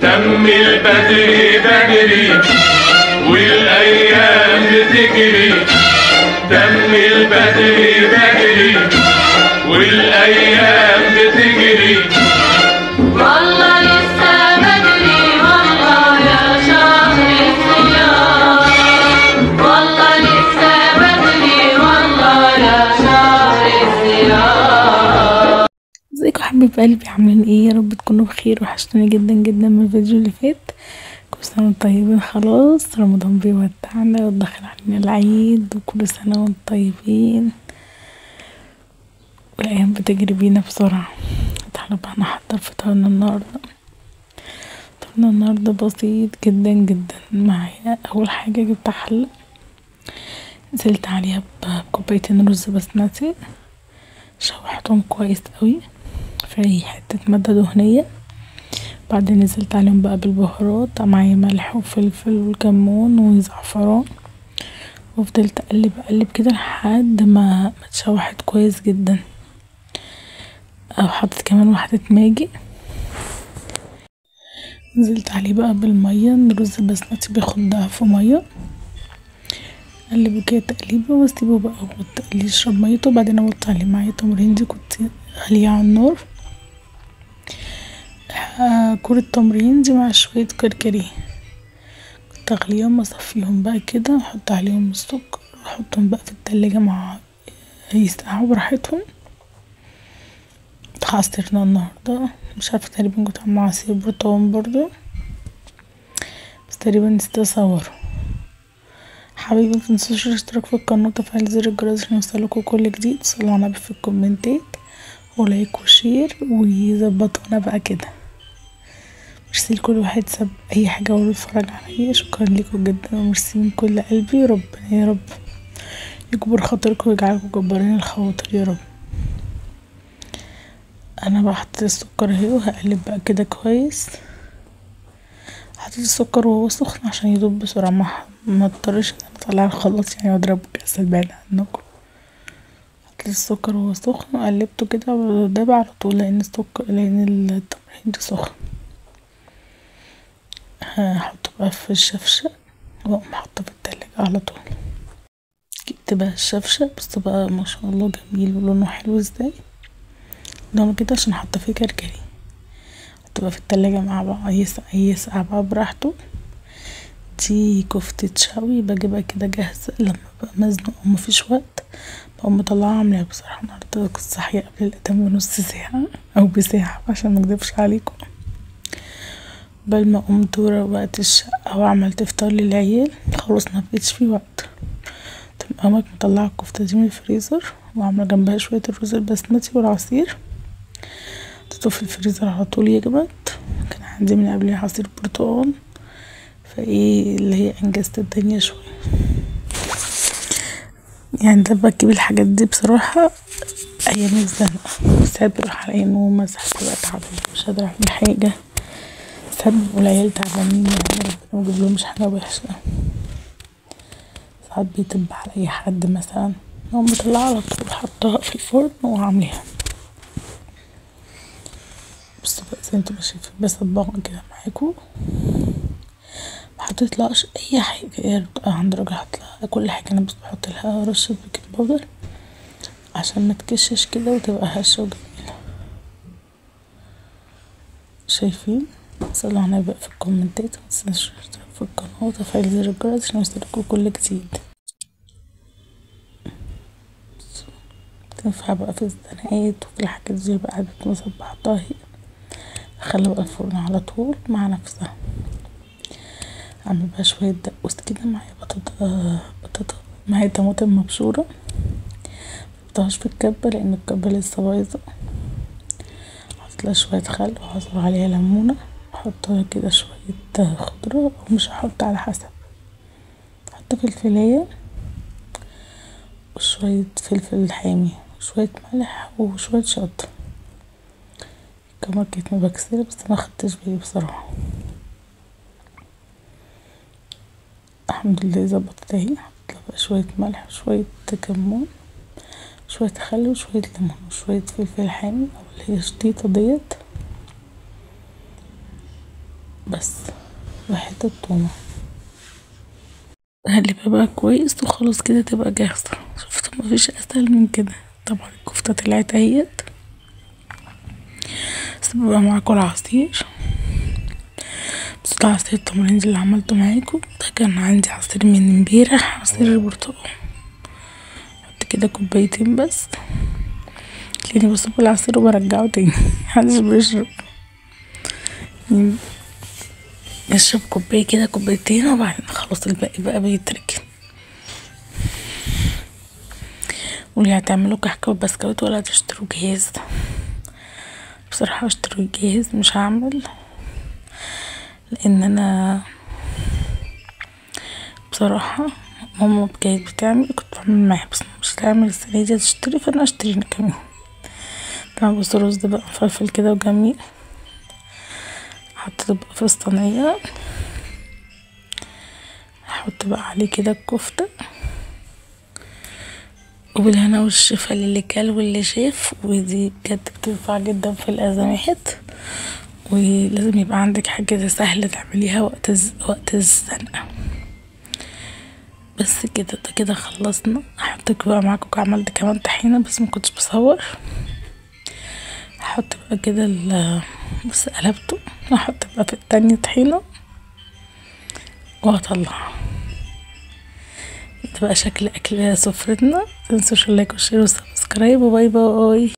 دم البدر بدري والايام بتجري، دم البدر بدري والايام بتجري. والله لسه بدري والله يا شهر الصيام، والله لسه بدري والله يا شهر الصيام. ازيكم حبايب قلبي، عاملين ايه؟ يا رب تكونوا بخير. وحشتوني جدا جدا من الفيديو اللي فات. كل سنه وانتم طيبين، خلاص رمضان بيودعنا ودخل علينا العيد، وكل سنه وانتم طيبين والايام بتجري بينا بسرعه. تعالوا بقى نحضر فطارنا النهارده. فطارنا النهارده بسيط جدا جدا. معايا اول حاجه جبت حله، نزلت عليها بكوبايتين رز بسمتي، شوحتهم كويس قوي في حته ماده دهنيه. بعدين نزلت عليهم بقى بالبهارات، معايا ملح وفلفل وكمون وزعفران، وفضلت اقلب كده لحد ما اتشوحت كويس جدا. حطيت كمان واحدة ماجي، نزلت عليه بقى بالمية. الرز البسمتي بياخد ضعف مية، اقلبه كده تقليبه واسيبه بقى يشرب ميته. وبعدين اوطي عليه معايا تمرين، دي كنت غالية على النار، كورة تمرين دي مع شوية كركديه، كنت اغليهم اصفيهم بقى كده، واحط عليهم السكر واحطهم بقى في التلاجة مع يسقعوا براحتهم. عصرنا النهارده، مش عارفه تقريبا كنت عامله عصير برتقال برضو، بس تقريبا نسيت اصوره. حبايبي متنسوش الاشتراك في القناه وتفعيل زر الجرس عشان يوصلكوا كل جديد. صلوا على النبي في الكومنتات ولايك وشير ويظبطونا بقى كده. ميرسي لكل واحد ساب اي حاجه ولا اتفرج عليا، شكرا لكم جدا وميرسي من كل قلبي. ربنا يا رب يكبر خاطركم ويجعلكم جبارين الخواطر يا رب. انا بقى حطيت السكر اهي، وهقلب بقى كده كويس. حطيت السكر وهو سخن عشان يدوب بسرعه، ما اضطرش ان انا اطلع الخلاط يعني واضربه كاسل بعيد عنكم. حطيت السكر وهو سخن وقلبته كده وداب على طول، لان التمرين دي سخن. هحطه بقى في الشفشق واقوم حاطه في التلاجة على طول. جبت بقى الشفشق، بص بقى ما شاء الله جميل ولونه حلو ازاي، لونه كده عشان حاطه فيه كركديه. هتبقى في التلاجة مع بعض يسقع بقى براحته. دي كفتة شوي بجيبها كده جاهزة لما ببقى مزنوقة ومفيش وقت، بقوم مطلعها عاملاها. بصراحة النهاردة كنت صاحية قبل الأذان بنص ساعة أو بساعة عشان مكدبش عليكم، بل ما قمت وروقت الشقة وعملت فطار للعيال خلاص مبقتش فيه وقت. قامت مطلعة الكفتة دي من الفريزر وعاملة جنبها شوية الرز البسمتي والعصير، حطيته في الفريزر على طول يجمد. كان عندي من قبل عصير برتقال، فايه اللي هي انجزت الدنيا شوية يعني. ده بجيب الحاجات دي بصراحة ايام الزنقة، ساعات بروح على نوم، ساعات ببقى تعبانة مش قادرة اعمل حاجة، ساعات بيبقوا العيال تعبانين يعني ربنا مجيبلهمش حاجة وحشة، ساعات بيتب على اي حد مثلا، اقوم مطلعها على طول حطها في الفرن وعامليها. بصوا بقى زي انتوا شايفين بصبغها كده معاكم، محطيتلهاش اي حاجه عند راجل، هحطلها كل حاجه. انا بس بحط لها رشه بيكنج باودر عشان ما تكشش كده وتبقى هشه وجميله. شايفين؟ صلوا على النبي بقى في الكومنتات، متنسوش الاشتراك في القناه وتفعيل زر الجرس عشان يوصلكوا كل جديد. تنفع بقى في الزنقات وفي الحاجات دي بقى عدت مصبحتها اهي. اخليها بقى الفرن على طول مع نفسها. اعمل بقى شويه دقوس كده، معايا بطاطا معايا طماطم مبشوره، محطهاش في الكبه لان الكبه لسه بايظه. حطيتلها شويه خل وهعصر عليها ليمونه، احطها كده شويه خضره او مش هحط على حسب، احط فلفلايه وشويه فلفل حامي وشويه ملح وشويه شطه. الكاميرا كانت مبكسله بس ما خدتش بالي بصراحه. الحمد لله ظبطت اهي. هحط بقى شويه ملح وشويه كمون شويه خل وشويه ليمون وشويه فلفل حامي او اللي هي شطيطه ديت. بس وحتة تومة. هقلبها بقى كويس وخلاص كده تبقى جاهزة. شفتوا مفيش اسهل من كده. طبعا الكفتة طلعت اهيت، بس بقى معاكم العصير. بس ده عصير التمرين اللي عملته معاكم ده كان عندي عصير من امبارح، عصير البرتقال. حط كده كوبايتين بس، تلاقيني بصب العصير وبرجعه تاني. محدش بيشرب، نشرب كوباية كده كوبايتين وبعدين خلاص الباقي بقى بيتركن. واللي هتعملوا كحك وبسكويت ولا تشتروا جاهز؟ بصراحة اشتروا جاهز، مش هعمل، لان انا بصراحة ماما كانت بتعمل كنت بعمل معاها، بس مش هتعمل السنة دي تشتري، فانا اشتري انا كمان. طبعا بص الرز ده بقى مفلفل كده وجميل، حطيته بقى في الصينية. هحط بقى عليه كده الكفتة، وبالهنا والشفا للي كل واللي شاف. ودي بجد بتنفع جدا في الأزمات، ولازم يبقى عندك حاجة سهلة تعمليها وقت الزنقة. بس كده، ده كده خلصنا. هحطك بقى معاكم، عملت كمان طحينة بس ما كنتش بصور. هحط بقى كده بس قلبته، هحط بقى في التانية طحينة وهطلعها. ده بقى شكل اكل سفرتنا. متنسوش اللايك والشير والسبسكرايب، وباي باي.